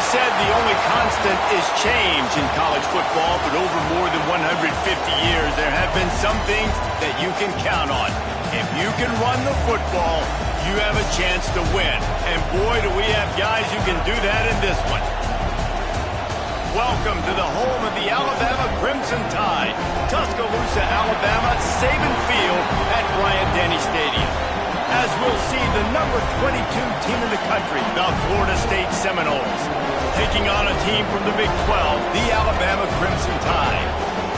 said the only constant is change in college football, but over more than 150 years, there have been some things that you can count on. If you can run the football, you have a chance to win. And boy, do we have guys who can do that in this one. Welcome to the home of the Alabama Crimson Tide, Tuscaloosa, Alabama, Saban Field at Bryant-Denny Stadium. As we'll see, the number 22 team in the country, the Florida State Seminoles, taking on a team from the Big 12, the Alabama Crimson Tide.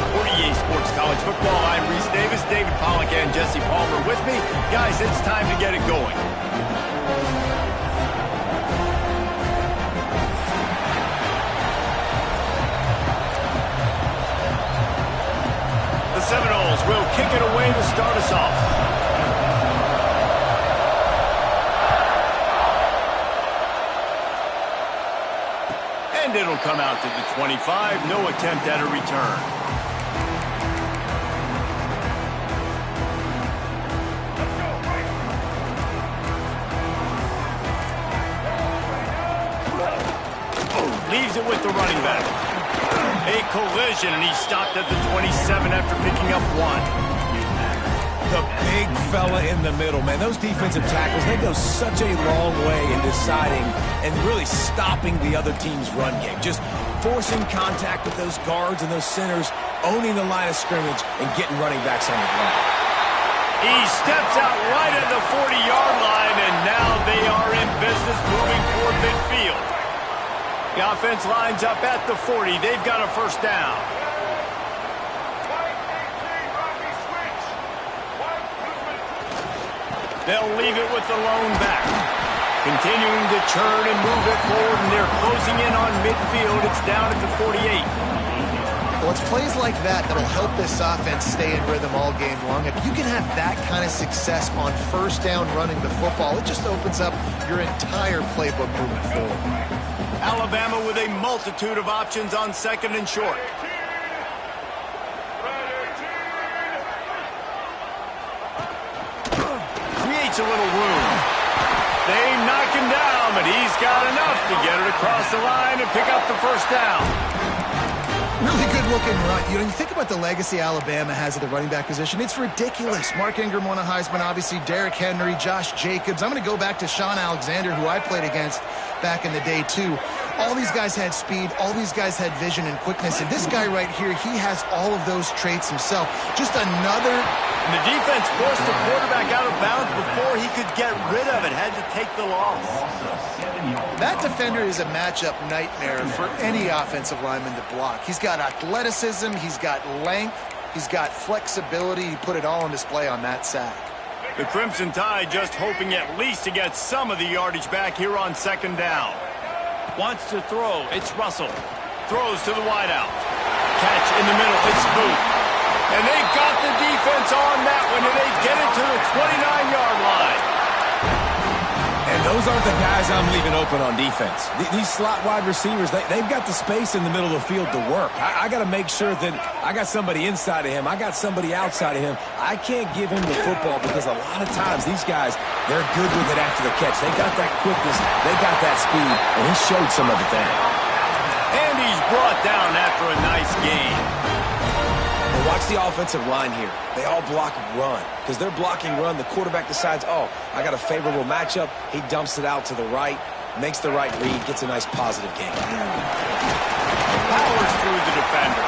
For EA Sports College Football, I'm Reese Davis, David Pollack, and Jesse Palmer with me. Guys, it's time to get it going. The Seminoles will kick it away to start us off. And it'll come out to the 25. No attempt at a return. Leaves it with the running back. A collision, and he stopped at the 27 after picking up one. The big fella in the middle, man. Those defensive tackles, they go such a long way in deciding and really stopping the other team's run game. Just forcing contact with those guards and those centers, owning the line of scrimmage, and getting running backs on the ground. He steps out right at the 40-yard line, and now they are in business moving toward midfield. The offense lines up at the 40. They've got a first down. They'll leave it with the lone back. Continuing to churn and move it forward, and they're closing in on midfield. It's down at the 48. Well, it's plays like that that'll help this offense stay in rhythm all game long. If you can have that kind of success on first down running the football, it just opens up your entire playbook moving forward. Alabama with a multitude of options on second and short. Creates a little room. They knock him down, but he's got enough to get it across the line and pick up the first down. Really good-looking run. You know, you think about the legacy Alabama has at the running back position, it's ridiculous. Mark Ingram won a Heisman, obviously, Derrick Henry, Josh Jacobs. I'm going to go back to Sean Alexander, who I played against back in the day, too. All these guys had speed. All these guys had vision and quickness. And this guy right here, he has all of those traits himself. Just another... And the defense forced the quarterback out of bounds before he could get rid of it. Had to take the loss. That defender is a matchup nightmare for any offensive lineman to block. He's got athleticism. He's got length. He's got flexibility. He put it all on display on that sack. The Crimson Tide just hoping at least to get some of the yardage back here on second down. Wants to throw. It's Russell. Throws to the wideout. Catch in the middle. It's Booth. And they got the defense on that one, and they get it to the 29-yard line. And those aren't the guys I'm leaving open on defense. These slot wide receivers, they've got the space in the middle of the field to work. I got to make sure that I got somebody inside of him. I got somebody outside of him. I can't give him the football because a lot of times these guys, they're good with it after the catch. They got that quickness. They got that speed, and he showed some of it there. And he's brought down after a nice gain. Watch the offensive line here. They all block run. Because they're blocking run, the quarterback decides, oh, I got a favorable matchup. He dumps it out to the right, makes the right read, gets a nice positive gain. Powers through the defender.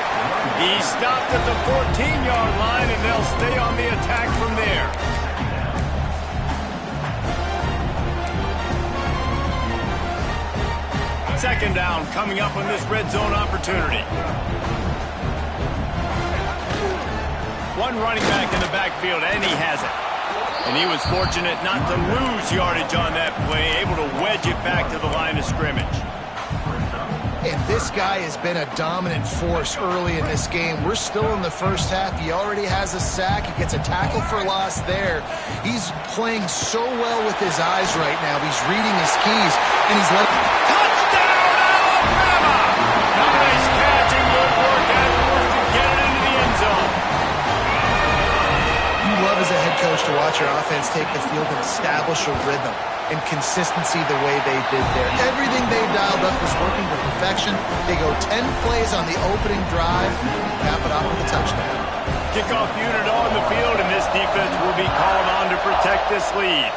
He stopped at the 14-yard line, and they'll stay on the attack from there. Second down coming up on this red zone opportunity. One running back in the backfield, and he has it. And he was fortunate not to lose yardage on that play, able to wedge it back to the line of scrimmage. And this guy has been a dominant force early in this game. We're still in the first half. He already has a sack. He gets a tackle for loss there. He's playing so well with his eyes right now. He's reading his keys, and he's letting... Touchdown, Alabama! Nice catch and good work afterwards to get it into the end zone. You love as a head coach to watch your offense take the field and establish a rhythm and consistency the way they did there. Everything they dialed up was working, but perfection. They go 10 plays on the opening drive and cap it off with a touchdown. Kickoff unit on the field, and this defense will be called on to protect this lead.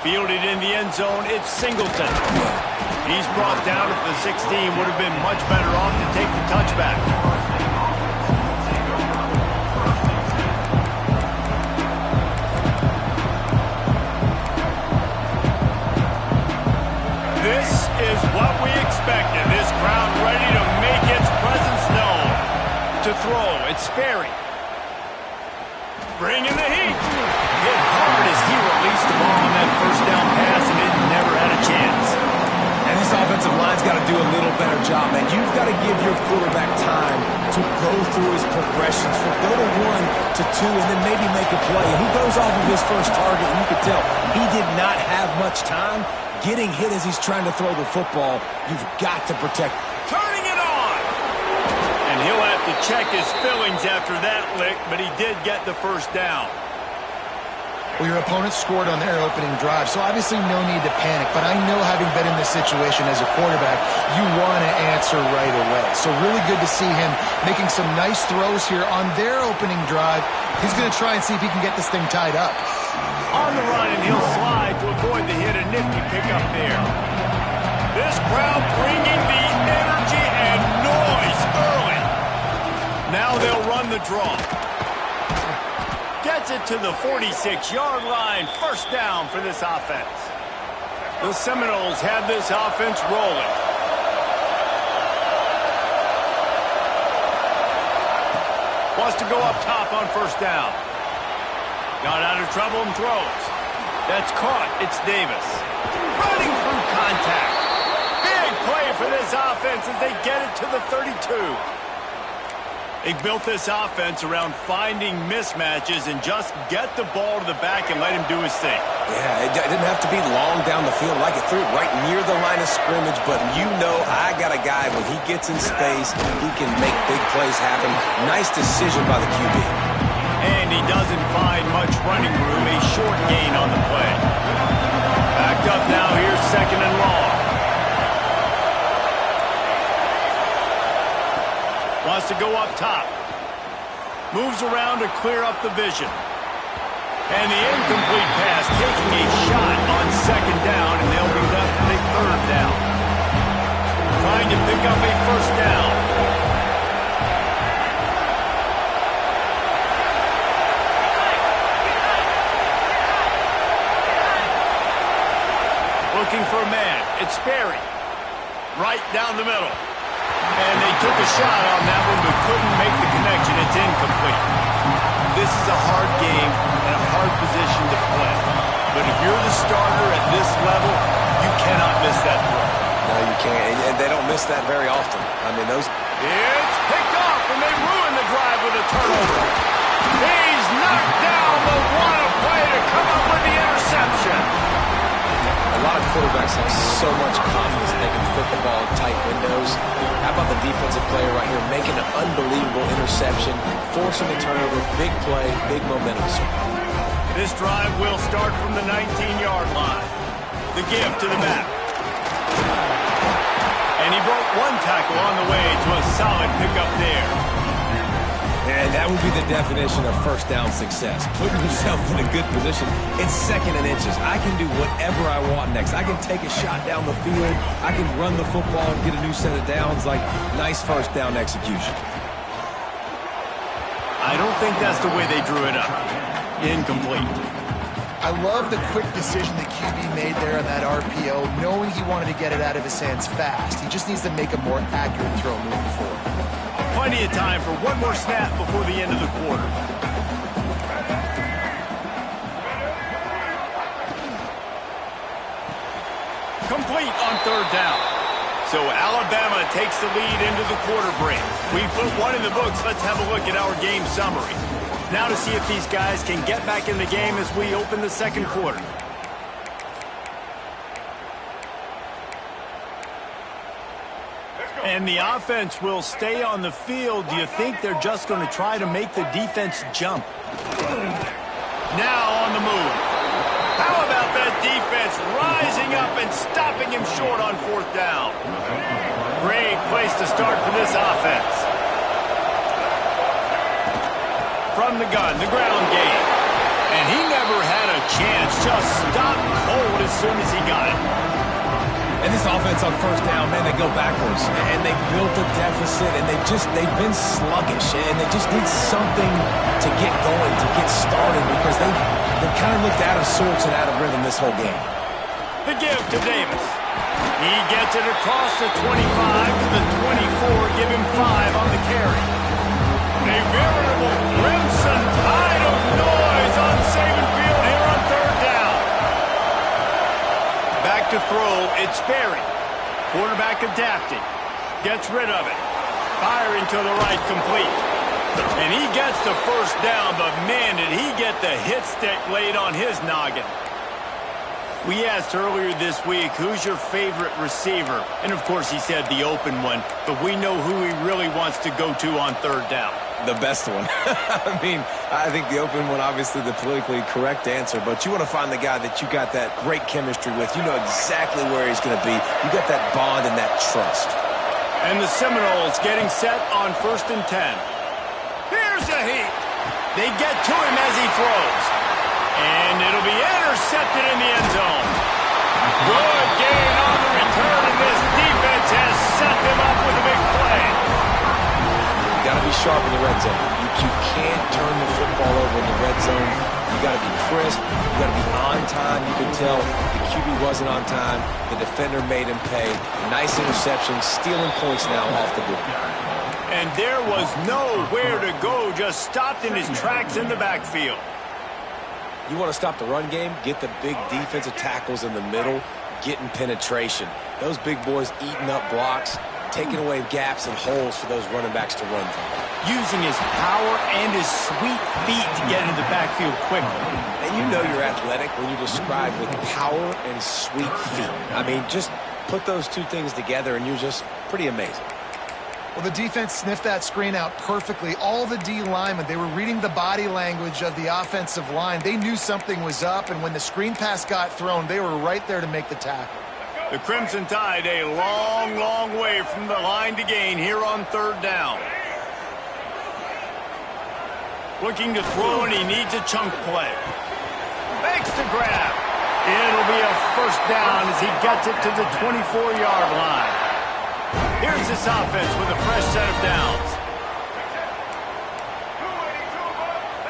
Fielded in the end zone, it's Singleton. He's brought down at the 16. Would have been much better off to take the touchback. This is what we expected. This crowd ready to make its presence known. To throw, it's Sperry. Bringing the heat. Hit hard as he released the ball on that first down pass, and it never had a chance. And this offensive line's got to do a little better job, man. You've got to give your quarterback time to go through his progressions, from go to 1 to 2, and then maybe make a play. And he goes off of his first target, and you could tell he did not have much time. Getting hit as he's trying to throw the football, you've got to protect. Turning it on! And he'll have to check his fillings after that lick, but he did get the first down. Well, your opponent scored on their opening drive, so obviously no need to panic. But I know, having been in this situation as a quarterback, you want to answer right away. So really good to see him making some nice throws here on their opening drive. He's going to try and see if he can get this thing tied up. On the run, and he'll slide to avoid the hit. A nifty pickup there. This crowd bringing the energy and noise early. Now they'll run the draw. Gets it to the 46-yard line. First down for this offense. The Seminoles have this offense rolling. Wants to go up top on first down. Got out of trouble and throws. That's caught. It's Davis. Running through contact. Big play for this offense as they get it to the 32. They built this offense around finding mismatches and just get the ball to the back and let him do his thing. Yeah, it didn't have to be long down the field. Like it threw it right near the line of scrimmage, but you know I got a guy, when he gets in space, he can make big plays happen. Nice decision by the QB. And he doesn't find much running room. A short gain on the play. Backed up now. Here's second and long. Wants to go up top. Moves around to clear up the vision. And the incomplete pass taking a shot on second down, and they'll be left with a third down. Trying to pick up a first down. Looking for a man. It's Sperry. Right down the middle. And they took a shot on that one, but couldn't make the connection. It's incomplete. This is a hard game and a hard position to play. But if you're the starter at this level, you cannot miss that throw. No, you can't. And they don't miss that very often. I mean, those... It's picked off, and they ruin the drive with a turnover. He's knocked down, but what a play to come up with the interception. A lot of quarterbacks have so much confidence they can fit the ball in tight windows. How about the defensive player right here making an unbelievable interception, forcing a turnover, big play, big momentum. This drive will start from the 19-yard line. The give to the back. And he broke one tackle on the way to a solid pickup there. And that would be the definition of first down success. Putting yourself in a good position. It's second and inches. I can do whatever I want next. I can take a shot down the field. I can run the football and get a new set of downs. Like, nice first down execution. I don't think that's the way they drew it up. Incomplete. I love the quick decision the QB made there on that RPO, knowing he wanted to get it out of his hands fast. He just needs to make a more accurate throw moving forward. Plenty of time for one more snap before the end of the quarter. Complete on third down. So Alabama takes the lead into the quarter break. We put one in the books. Let's have a look at our game summary. Now to see if these guys can get back in the game as we open the second quarter. And the offense will stay on the field. Do you think they're just going to try to make the defense jump? Now on the move. How about that defense rising up and stopping cutting him short on 4th down. Great place to start for this offense. From the gun, the ground game. And he never had a chance, just stopped cold as soon as he got it. And this offense on 1st down, man, they go backwards. And they built a deficit, and they've been sluggish. And they just need something to get going, to get started, because they've kind of looked out of sorts and out of rhythm this whole game. The give to Davis. He gets it across the 25 to the 24, give him 5 on the carry. A veritable crimson tide of noise on Saban Field here on 3rd down. Back to throw, it's Sperry. Quarterback adapting. Gets rid of it. Firing to the right, complete. And he gets the 1st down, but man, did he get the hit stick laid on his noggin. We asked earlier this week, who's your favorite receiver? And of course he said the open one, but we know who he really wants to go to on 3rd down. The best one. I mean, I think the open one, obviously the politically correct answer, but you want to find the guy that you got that great chemistry with. You know exactly where he's going to be. You got that bond and that trust. And the Seminoles getting set on 1st and 10. Here's a heat. They get to him as he throws. And it'll be intercepted in the end zone. Good gain on the return, and this defense has set them up with a big play. You got to be sharp in the red zone. You can't turn the football over in the red zone. You got to be crisp. You got to be on time. You can tell the QB wasn't on time. The defender made him pay. Nice interception, stealing points now off the board. And there was nowhere to go, just stopped in his tracks in the backfield. You want to stop the run game, get the big defensive tackles in the middle, getting penetration. Those big boys eating up blocks, taking away gaps and holes for those running backs to run through. Using his power and his sweet feet to get into the backfield quickly. And you know you're athletic when you describe with power and sweet feet. I mean, just put those two things together and you're just pretty amazing. Well, the defense sniffed that screen out perfectly. All the D linemen, they were reading the body language of the offensive line. They knew something was up, and when the screen pass got thrown, they were right there to make the tackle. The Crimson Tide a long, long way from the line to gain here on 3rd down. Looking to throw, and he needs a chunk play. Makes the grab. It'll be a 1st down as he gets it to the 24-yard line. Here's this offense with a fresh set of downs.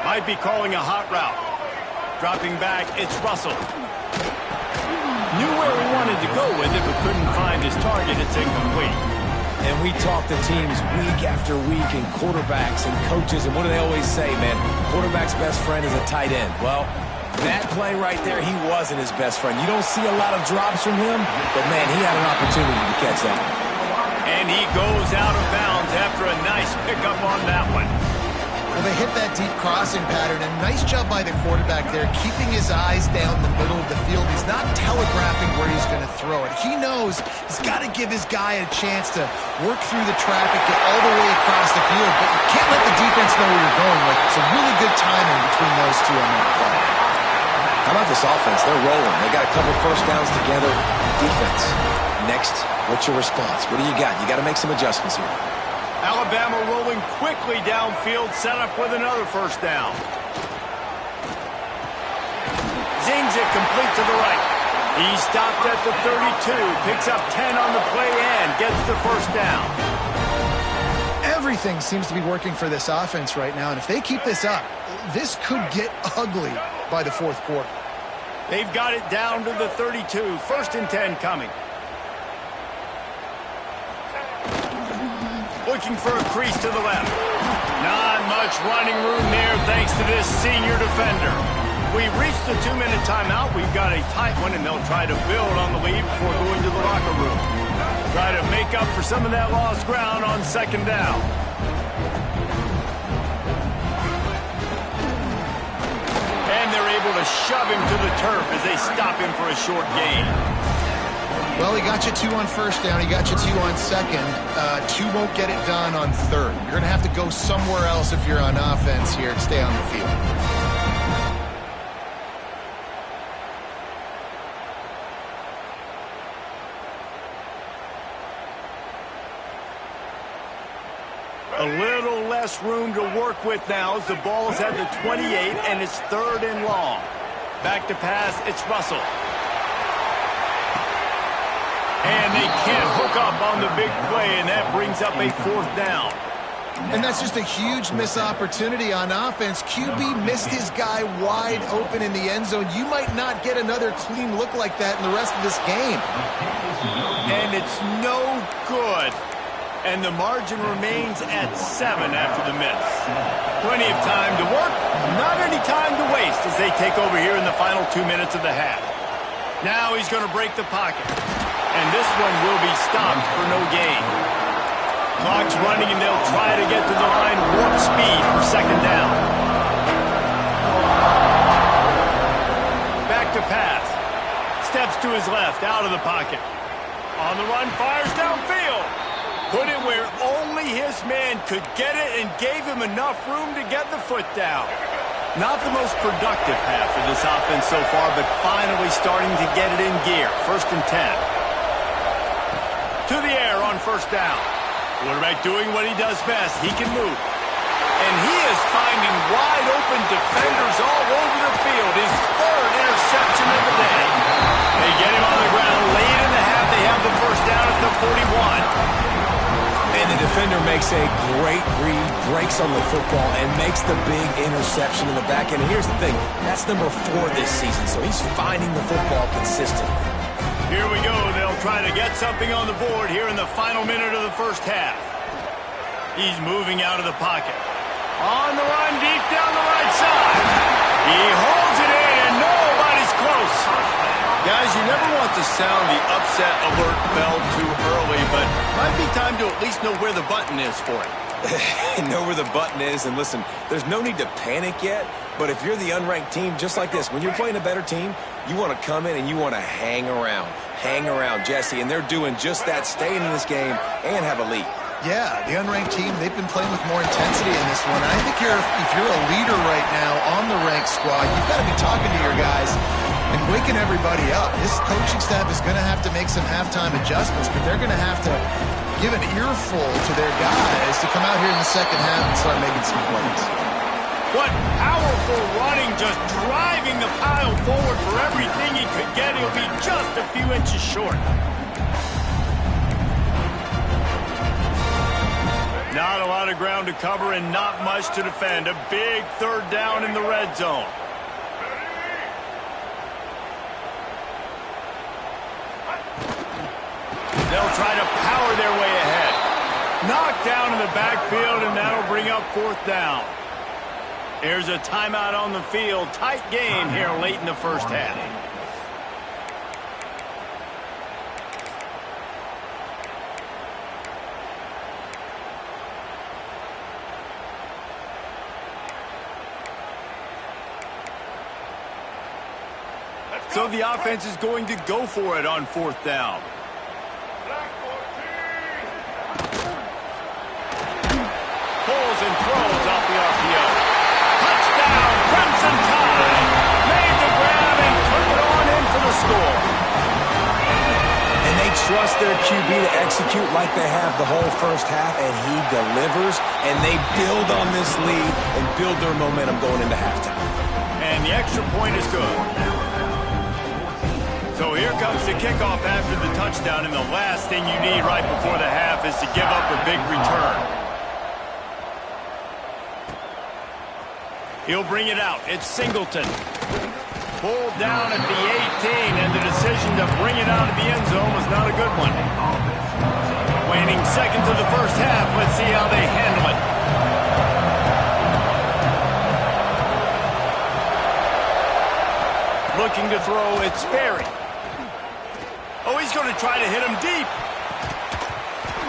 Might be calling a hot route. Dropping back, it's Russell. Knew where he wanted to go with it, but couldn't find his target. It's incomplete. And we talk to teams week after week, and quarterbacks and coaches, and what do they always say, man? Quarterback's best friend is a tight end. Well, that play right there, he wasn't his best friend. You don't see a lot of drops from him, but, man, he had an opportunity to catch that. And he goes out of bounds after a nice pickup on that one. Well, they hit that deep crossing pattern, and nice job by the quarterback there, keeping his eyes down the middle of the field. He's not telegraphing where he's going to throw it. He knows he's got to give his guy a chance to work through the traffic, get all the way across the field, but you can't let the defense know where you're going. Like, it's a really good timing between those two on that play. How about this offense? They're rolling. They got a couple 1st downs together. Defense. Next, what's your response? What do you got? You got to make some adjustments here. Alabama rolling quickly downfield, set up with another 1st down. Zings it complete to the right. He stopped at the 32, picks up 10 on the play and gets the 1st down. Everything seems to be working for this offense right now, and if they keep this up, this could get ugly by the 4th quarter. They've got it down to the 32, 1st and 10 coming. Looking for a crease to the left. Not much running room there thanks to this senior defender. We've reached the 2-minute timeout. We've got a tight one, and they'll try to build on the lead before going to the locker room. Try to make up for some of that lost ground on 2nd down. And they're able to shove him to the turf as they stop him for a short gain. Well, he got you 2 on 1st down. He got you 2 on 2nd. 2 won't get it done on 3rd. You're going to have to go somewhere else if you're on offense here to stay on the field. A little less room to work with now as the ball is at the 28 and it's 3rd and long. Back to pass, it's Russell. And they can't hook up on the big play, and that brings up a 4th down. And that's just a huge missed opportunity on offense. QB missed his guy wide open in the end zone. You might not get another clean look like that in the rest of this game. And it's no good. And the margin remains at 7 after the miss. Plenty of time to work, not any time to waste as they take over here in the final 2 minutes of the half. Now he's going to break the pocket. And this one will be stopped for no gain. Clock's running, and they'll try to get to the line warp speed for 2nd down. Back to pass. Steps to his left, out of the pocket. On the run, fires downfield. Put it where only his man could get it and gave him enough room to get the foot down. Not the most productive half of this offense so far, but finally starting to get it in gear. 1st and 10. To the air on 1st down. Quarterback doing what he does best. He can move. And he is finding wide-open defenders all over the field. His 3rd interception of the day. They get him on the ground late in the half. They have the 1st down at the 41. And the defender makes a great read, breaks on the football, and makes the big interception in the back end. And here's the thing. That's number 4 this season, so he's finding the football consistently. Here we go. They'll try to get something on the board here in the final minute of the 1st half. He's moving out of the pocket. On the run, deep down the right side. He holds it in, and nobody's close. Guys, you never want to sound the upset alert bell too early, but might be time to at least know where the button is for it. Know where the button is, and listen, there's no need to panic yet, but if you're the unranked team, just like this, when you're playing a better team, you want to come in and you want to hang around, Jesse, and they're doing just that, staying in this game and have a lead. Yeah, the unranked team, they've been playing with more intensity in this one. And I think if you're a leader right now on the ranked squad, you've got to be talking to your guys and waking everybody up. This coaching staff is going to have to make some halftime adjustments, but they're going to have to give an earful to their guys to come out here in the 2nd half and start making some plays. What powerful running, just driving the pile forward for everything he could get. He'll be just a few inches short. Not a lot of ground to cover and not much to defend. A big 3rd down in the red zone. They'll try to power their way ahead. Knocked down in the backfield, and that'll bring up 4th down. There's a timeout on the field. Tight game here late in the 1st half. So the offense is going to go for it on 4th down. Pulls and throws off the RPO. Touchdown, Crimson Tide. Made the grab and took it on in for the score. And they trust their QB to execute like they have the whole 1st half, and he delivers, and they build on this lead and build their momentum going into halftime. And the extra point is good. So here comes the kickoff after the touchdown, and the last thing you need right before the half is to give up a big return. He'll bring it out. It's Singleton. Pulled down at the 18, and the decision to bring it out of the end zone was not a good one. Waning seconds of the 1st half. Let's see how they handle it. Looking to throw, it's Sperry. Oh, he's going to try to hit him deep.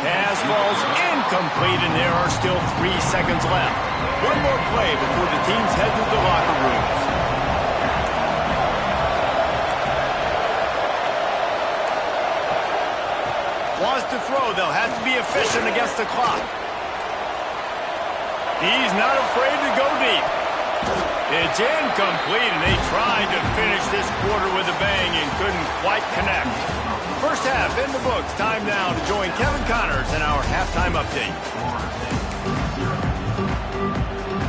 Pass falls incomplete, and there are still 3 seconds left. One more play before the teams head to the locker rooms. Wants to throw. They'll have to be efficient against the clock. He's not afraid to go deep. It's incomplete, and they tried to finish this quarter with a bang and couldn't quite connect. 1st half in the books. Time now to join Kevin Connors in our halftime update.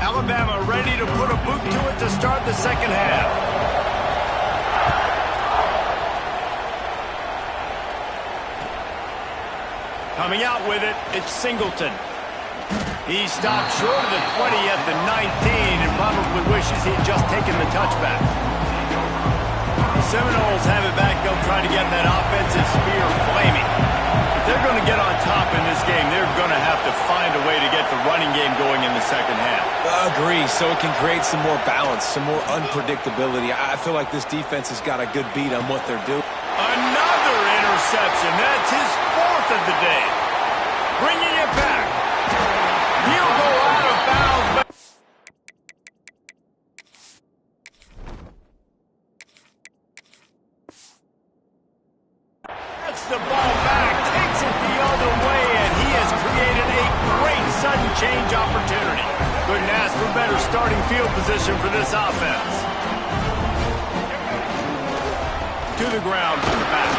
Alabama ready to put a boot to it to start the second half. Coming out with it, it's Singleton. He stopped short of the 20 at the 19 and probably wishes he'd just taken the touchback. The Seminoles have it back. They'll try to get that offensive spear flaming. If they're going to get on top in this game, they're going to have to find a way to get the running game going in the second half. Agree, so it can create some more balance, some more unpredictability. I feel like this defense has got a good beat on what they're doing. Another interception. That's his fourth of the day. Bringing it back. He'll go out of bounds. Gets the ball back, takes it the other way, and he has created a great sudden change opportunity. Couldn't ask for better starting field position for this offense. To the ground from the back.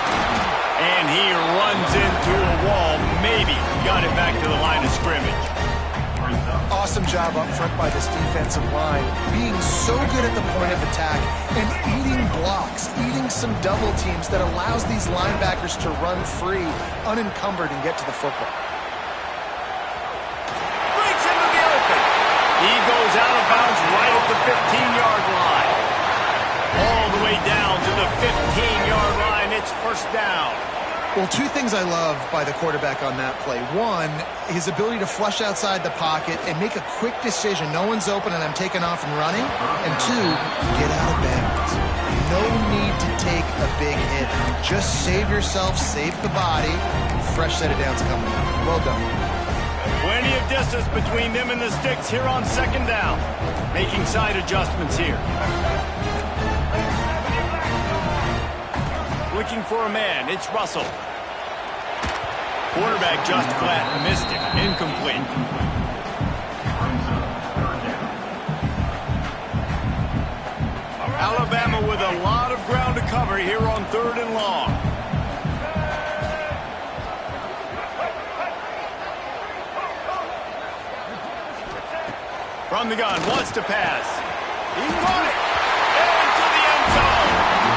And he runs into a wall. Maybe got it back to the line of scrimmage. Awesome job up front by this defensive line, being so good at the point of attack and eating blocks, eating some double teams that allows these linebackers to run free, unencumbered, and get to the football. Breaks into the open. He goes out of bounds right at the 15-yard line. All the way down to the 15-yard line. It's first down. Well, two things I love by the quarterback on that play. One, his ability to flush outside the pocket and make a quick decision. No one's open and I'm taking off and running. And two, get out of bounds. No need to take a big hit. Just save yourself, save the body. Fresh set of downs coming. Well done. Plenty of distance between them and the sticks here on second down. Making side adjustments here. Looking for a man. It's Russell. Quarterback just flat missed it. Incomplete. Alabama with a lot of ground to cover here on 3rd and long. From the gun, wants to pass. He caught it. Into the end zone.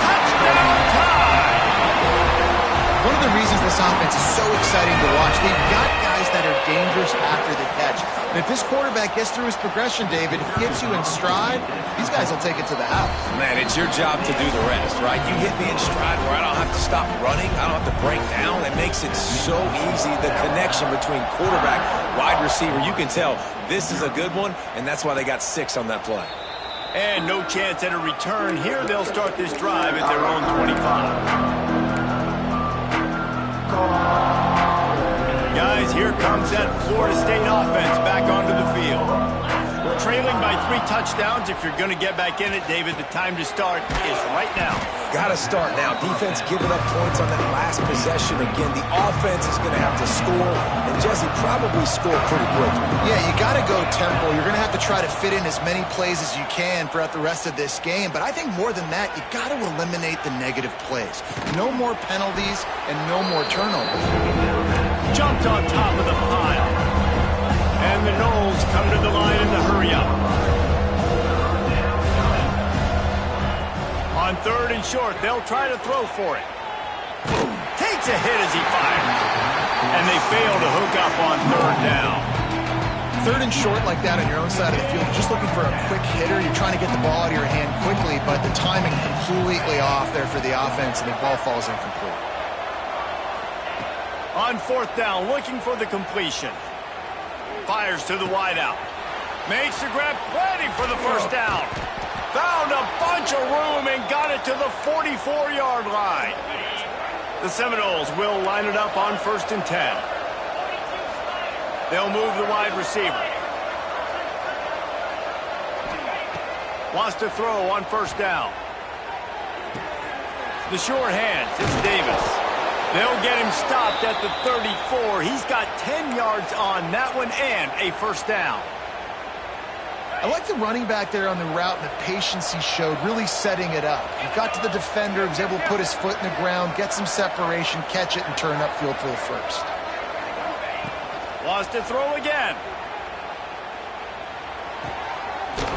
Touchdown tie. One of the reasons this offense is so exciting to watch, they've got guys that are dangerous after the catch. And if this quarterback gets through his progression, David, hits you in stride, these guys will take it to the house. Man, it's your job to do the rest, right? You hit me in stride where I don't have to stop running. I don't have to break down. It makes it so easy. The connection between quarterback, wide receiver, you can tell this is a good one, and that's why they got 6 on that play. And no chance at a return. Here they'll start this drive at their own 25. Guys, here comes that Florida State offense back onto the field. Trailing by 3 touchdowns. If you're going to get back in it, David, the time to start is right now. Got to start now. Defense giving up points on that last possession. Again, the offense is going to have to score, and Jesse probably score pretty quickly. Yeah, you got to go tempo. You're going to have to try to fit in as many plays as you can throughout the rest of this game. But I think more than that, you got to eliminate the negative plays. No more penalties and no more turnovers. Jumped on top of the pile. And the Noles come to the line in the hurry-up. On 3rd and short, they'll try to throw for it. Takes a hit as he fires. And they fail to hook up on 3rd down. 3rd and short like that on your own side of the field, you're just looking for a quick hitter. You're trying to get the ball out of your hand quickly, but the timing completely off there for the offense, and the ball falls incomplete. On 4th down, looking for the completion. Fires to the wideout. Makes the grab, plenty for the first down. Found a bunch of room and got it to the 44-yard line. The Seminoles will line it up on 1st and 10. They'll move the wide receiver. Wants to throw on 1st down. The short hands, it's Davis. They'll get him stopped at the 34. He's got 10 yards on that one and a first down. I like the running back there on the route and the patience he showed, really setting it up. He got to the defender, was able to put his foot in the ground, get some separation, catch it, and turn upfield for the first. Wants to throw again.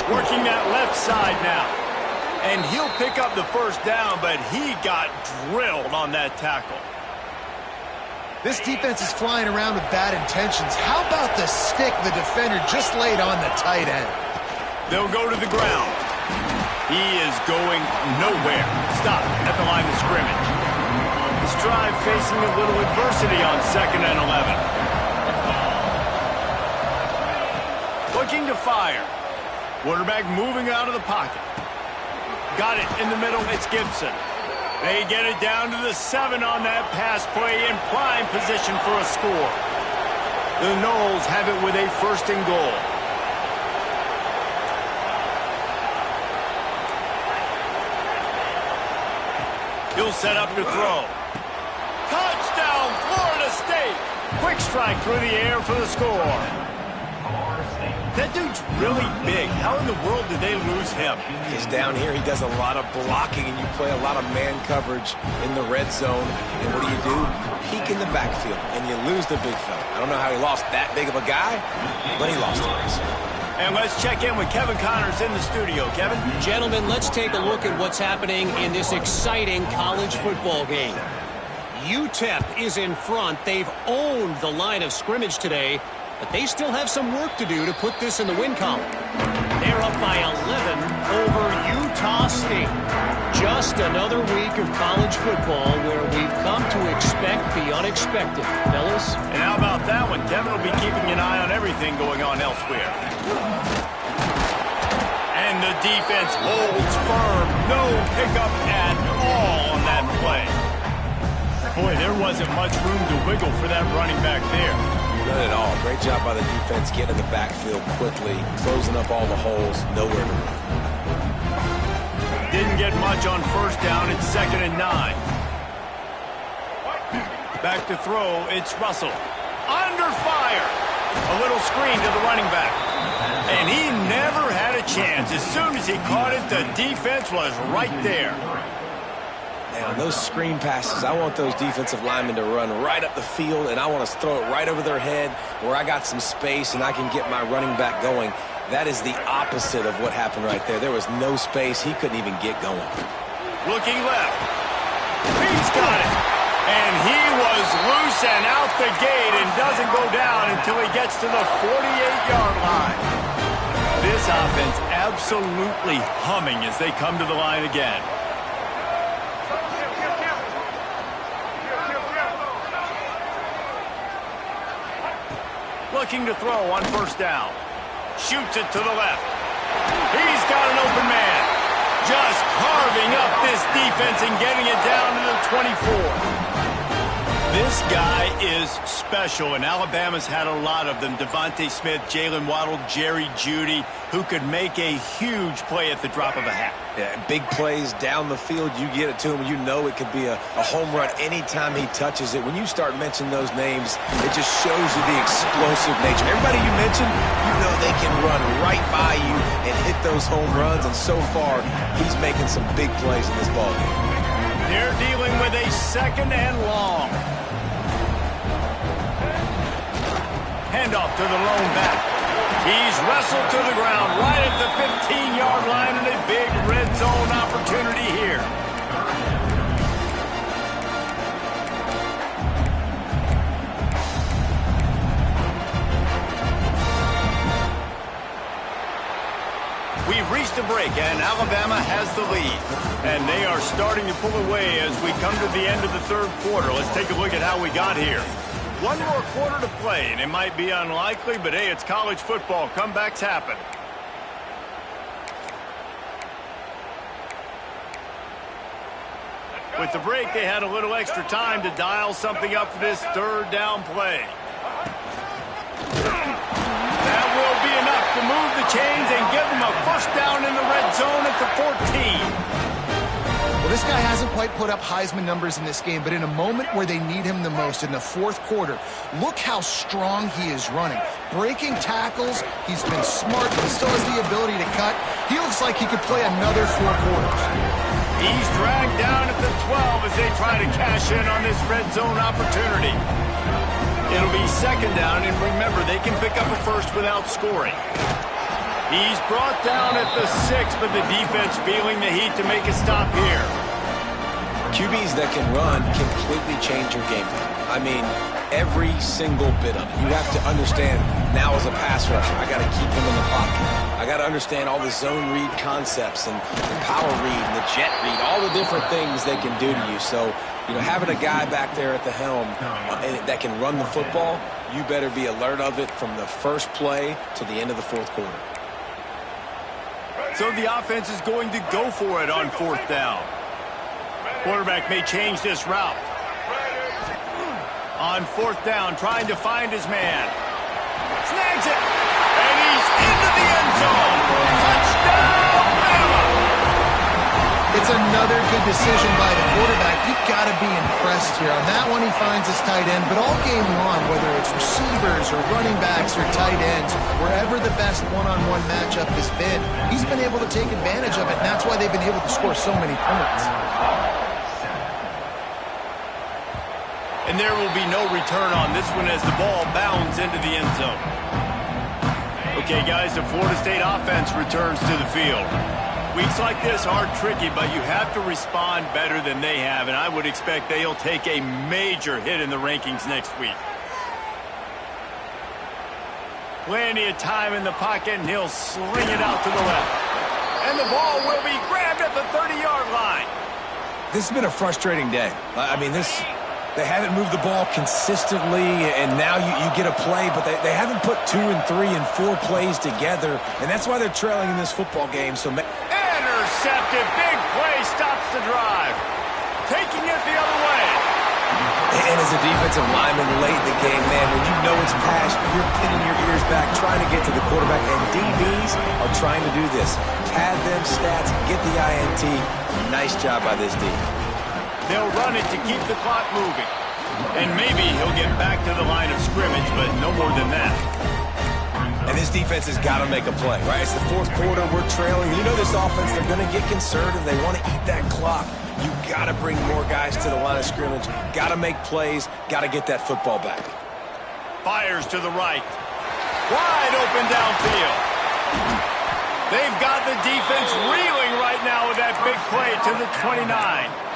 Working that left side now. And he'll pick up the first down, but he got drilled on that tackle. This defense is flying around with bad intentions. How about the stick the defender just laid on the tight end? They'll go to the ground. He is going nowhere. Stop at the line of scrimmage. This drive facing a little adversity on 2nd and 11. Looking to fire. Quarterback moving out of the pocket. Got it in the middle. It's Gibson. They get it down to the 7 on that pass play in prime position for a score. The Noles have it with a 1st and goal. He'll set up to throw. Touchdown, Florida State. Quick strike through the air for the score. That dude's really big. How in the world did they lose him? He's down here. He does a lot of blocking, and you play a lot of man coverage in the red zone. And what do? Peek in the backfield, and you lose the big fella. I don't know how he lost that big of a guy, but he lost the race. And let's check in with Kevin Connors in the studio. Kevin? Gentlemen, let's take a look at what's happening in this exciting college football game. UTEP is in front. They've owned the line of scrimmage today, but they still have some work to do to put this in the win column. They're up by 11 over Utah State. Just another week of college football where we've come to expect the unexpected, fellas. And how about that one? Kevin will be keeping an eye on everything going on elsewhere. And the defense holds firm. No pickup at all on that play. Boy, there wasn't much room to wiggle for that running back there. None at all. Great job by the defense getting in the backfield quickly, closing up all the holes, nowhere to run. Didn't get much on 1st down. It's 2nd and 9. Back to throw. It's Russell. Under fire. A little screen to the running back. And he never had a chance. As soon as he caught it, the defense was right there. Now, on those screen passes, I want those defensive linemen to run right up the field, and I want to throw it right over their head where I got some space and I can get my running back going. That is the opposite of what happened right there. There was no space. He couldn't even get going. Looking left. He's got it. And he was loose and out the gate and doesn't go down until he gets to the 48-yard line. This offense absolutely humming as they come to the line again. Looking to throw on 1st down. Shoots it to the left. He's got an open man. Just carving up this defense and getting it down to the 24. This guy is special, and Alabama's had a lot of them. Devontae Smith, Jalen Waddle, Jerry Jeudy, who could make a huge play at the drop of a hat. Yeah, big plays down the field. You get it to him. You know it could be a home run anytime he touches it. When you start mentioning those names, it just shows you the explosive nature. Everybody you mentioned, you know they can run right by you and hit those home runs. And so far, he's making some big plays in this ballgame. They're dealing with a 2nd and long. Handoff to the lone back. He's wrestled to the ground right at the 15-yard line and a big red zone opportunity here. We've reached a break and Alabama has the lead. And they are starting to pull away as we come to the end of the 3rd quarter. Let's take a look at how we got here. One more quarter to play, and it might be unlikely, but hey, it's college football. Comebacks happen. With the break, they had a little extra time to dial something up for this 3rd down play. That will be enough to move the chains and give them a 1st down in the red zone at the 14. Well, this guy hasn't quite put up Heisman numbers in this game, but in a moment where they need him the most, in the 4th quarter, look how strong he is running. Breaking tackles, he's been smart, he still has the ability to cut. He looks like he could play another 4 quarters. He's dragged down at the 12 as they try to cash in on this red zone opportunity. It'll be 2nd down, and remember, they can pick up a 1st without scoring. He's brought down at the 6, but the defense feeling the heat to make a stop here. QBs that can run completely change your game plan. I mean, every single bit of it. You have to understand, now as a pass rusher, I got to keep him in the pocket. I got to understand all the zone read concepts and the power read and the jet read, all the different things they can do to you. So, you know, having a guy back there at the helm that can run the football, you better be alert of it from the first play to the end of the fourth quarter. So the offense is going to go for it on 4th down. Quarterback may change this route. On 4th down, trying to find his man. Snags it. And he's into the end zone. Touchdown, Bama! It's another good decision by the quarterback. You've got to be impressed here. On that one, he finds his tight end. But all game long, whether it's receivers or running backs or tight ends, wherever the best one-on-one matchup has been, he's been able to take advantage of it. And that's why they've been able to score so many points. And there will be no return on this one as the ball bounds into the end zone. Okay, guys, the Florida State offense returns to the field. Weeks like this are tricky, but you have to respond better than they have, and I would expect they'll take a major hit in the rankings next week. Plenty of time in the pocket, and he'll sling it out to the left. And the ball will be grabbed at the 30-yard line. This has been a frustrating day. I mean, they haven't moved the ball consistently, and now you get a play, but they haven't put 2 and 3 and 4 plays together, and that's why they're trailing in this football game. So intercepted. Big play stops the drive. Taking it the other way. And as a defensive lineman late in the game, man, when you know it's past, you're pinning your ears back, trying to get to the quarterback, and DBs are trying to do this. Pad them stats, get the INT. Nice job by this D. They'll run it to keep the clock moving. And maybe he'll get back to the line of scrimmage, but no more than that. And this defense has got to make a play, right? It's the fourth quarter. We're trailing. You know this offense, they're going to get conservative. They want to eat that clock. You got to bring more guys to the line of scrimmage. Got to make plays. Got to get that football back. Fires to the right. Wide open downfield. They've got the defense reeling right now with that big play to the 29.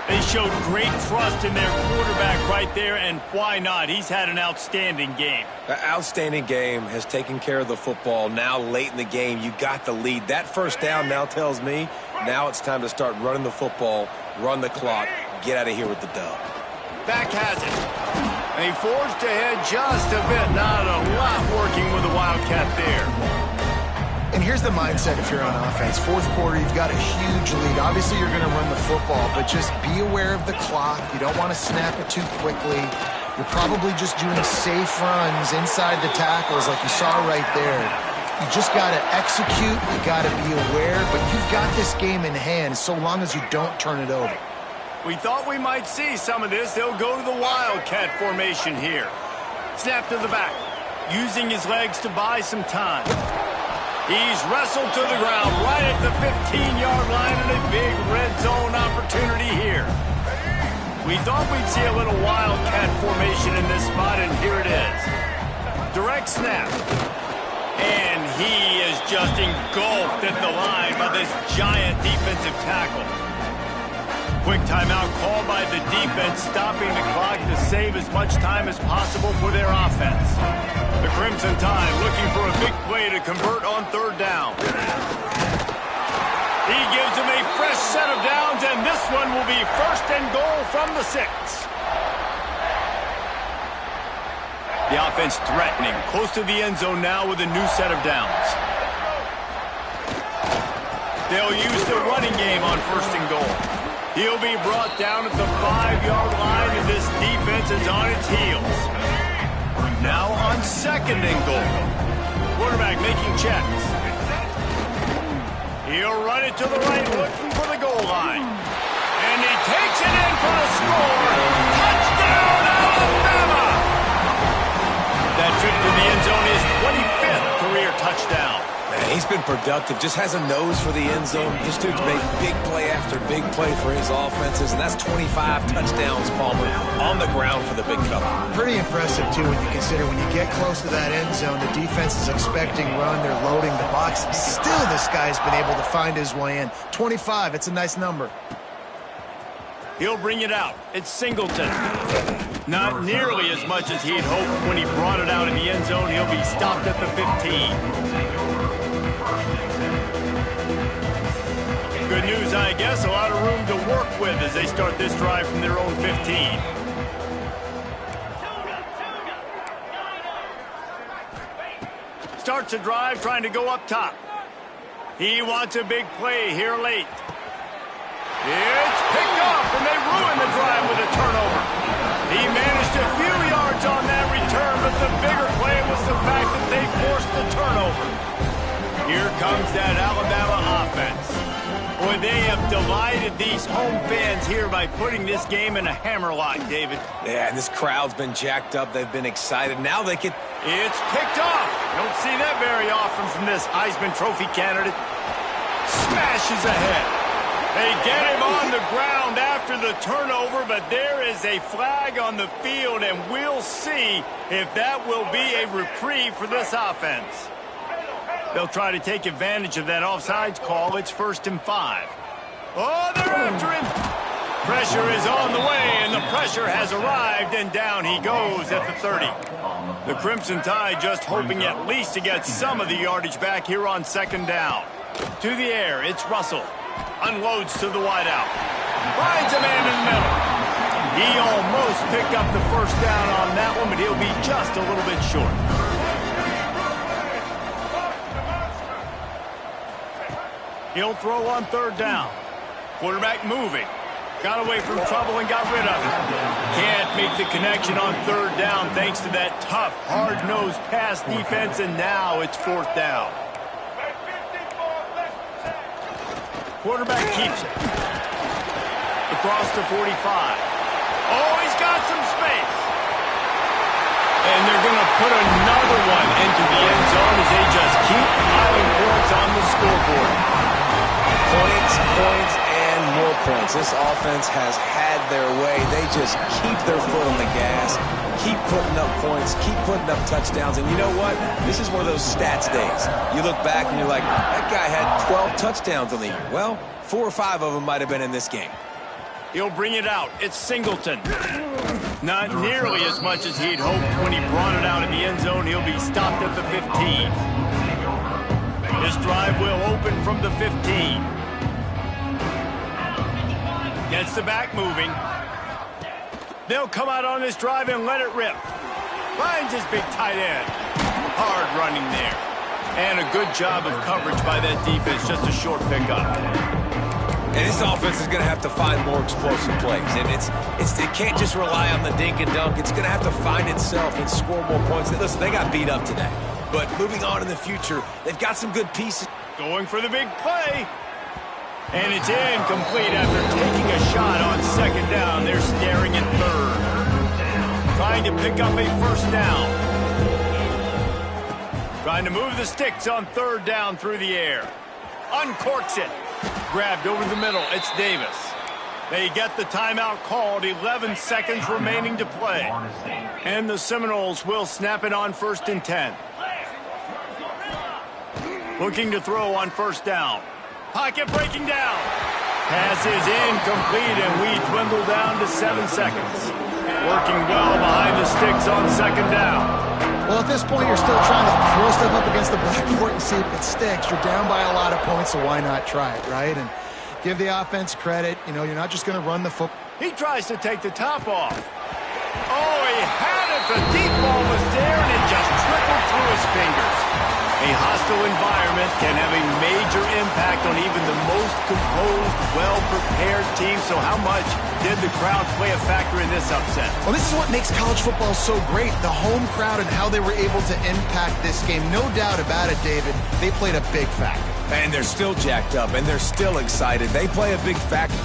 They showed great trust in their quarterback right there, and why not? He's had an outstanding game. An outstanding game, has taken care of the football. Now late in the game, you got the lead. That first down now tells me now it's time to start running the football, run the clock, get out of here with the dub. Back has it. And he forged ahead just a bit. Not a lot working with the Wildcat there. And here's the mindset if you're on offense. Fourth quarter, you've got a huge lead. Obviously, you're going to run the football, but just be aware of the clock. You don't want to snap it too quickly. You're probably just doing safe runs inside the tackles like you saw right there. You just got to execute. You got to be aware, but you've got this game in hand so long as you don't turn it over. We thought we might see some of this. They'll go to the Wildcat formation here. Snap to the back, using his legs to buy some time. He's wrestled to the ground right at the 15-yard line and a big red zone opportunity here. We thought we'd see a little Wildcat formation in this spot, and here it is. Direct snap. And he is just engulfed at the line by this giant defensive tackle. Quick timeout called by the defense, stopping the clock to save as much time as possible for their offense. The Crimson Tide looking for a big play to convert on 3rd down. He gives them a fresh set of downs, and this one will be 1st and goal from the 6. The offense threatening, close to the end zone now with a new set of downs. They'll use the running game on 1st and goal. He'll be brought down at the 5-yard line, and this defense is on its heels. Now on 2nd and goal. Quarterback making checks. He'll run it to the right, looking for the goal line. And he takes it in for a score. Touchdown, Alabama! That trip to the end zone is 25th career touchdown. Man, he He's been productive, just has a nose for the end zone. This dude's made big play after big play for his offenses, and that's 25 touchdowns, Palmer, on the ground for the big fella. Pretty impressive, too, when you consider when you get close to that end zone, the defense is expecting run, they're loading the box. Still, this guy's been able to find his way in. 25, it's a nice number. He'll bring it out. It's Singleton. Not nearly as much as he'd hoped when he brought it out in the end zone. He'll be stopped at the 15. Good news, I guess. A lot of room to work with as they start this drive from their own 15. Starts a drive trying to go up top. He wants a big play here late. It's picked off, and they ruin the drive with a turnover. He managed a few yards on that return, but the bigger play was the fact that they forced the turnover. Here comes that Alabama offense. Boy, they have delighted these home fans here by putting this game in a hammerlock, David. Yeah, and this crowd's been jacked up. They've been excited. Now they can... It's picked off. Don't see that very often from this Heisman Trophy candidate. Smashes ahead. They get him on the ground after the turnover, but there is a flag on the field, and we'll see if that will be a reprieve for this offense. They'll try to take advantage of that offsides call. It's 1st and 5. Oh, they're after him. Pressure is on the way, and the pressure has arrived, and down he goes at the 30. The Crimson Tide just hoping at least to get some of the yardage back here on 2nd down. To the air, it's Russell. Unloads to the wideout. Finds a man in the middle. He almost picked up the 1st down on that one, but he'll be just a little bit short. He'll throw on 3rd down. Quarterback moving. Got away from trouble and got rid of it. Can't make the connection on 3rd down thanks to that tough, hard-nosed pass defense, and now it's 4th down. Quarterback keeps it. Across the 45. Oh, he's got some space. And they're going to put another one into the end zone as they just keep piling points on the scoreboard. Points, and more points. This offense has had their way. They just keep their foot on the gas, keep putting up points, keep putting up touchdowns. And you know what? This is one of those stats days. You look back and you're like, that guy had 12 touchdowns on the year. Well, 4 or 5 of them might have been in this game. He'll bring it out. It's Singleton. Not nearly as much as he'd hoped when he brought it out in the end zone. He'll be stopped at the 15. This drive will open from the 15. Gets the back moving. They'll come out on this drive and let it rip. Finds his big tight end. Hard running there. And a good job of coverage by that defense. Just a short pickup. And this offense is going to have to find more explosive plays. And it can't just rely on the dink and dunk. It's going to have to find itself and score more points. Listen, they got beat up today. But moving on in the future, they've got some good pieces. Going for the big play. And it's incomplete after taking a shot on 2nd down. They're staring at 3rd. Trying to pick up a 1st down. Trying to move the sticks on 3rd down through the air. Uncorks it. Grabbed over the middle. It's Davis. They get the timeout called. 11 seconds remaining to play. And the Seminoles will snap it on 1st and 10. Looking to throw on 1st down. Pocket breaking down. Pass is incomplete, and we dwindle down to 7 seconds. Working well behind the sticks on 2nd down. Well, at this point, you're still trying to throw stuff up against the blackboard and see if it sticks. You're down by a lot of points, so why not try it, right? And give the offense credit. You know, you're not just going to run the football. He tries to take the top off. Oh, he had it. The deep ball was there, and it just trickled through his fingers. A hostile environment can have a major impact on even the most composed, well-prepared team. So how much did the crowd play a factor in this upset? Well, this is what makes college football so great. The home crowd and how they were able to impact this game. No doubt about it, David. They played a big factor. And they're still jacked up, and they're still excited. They play a big factor.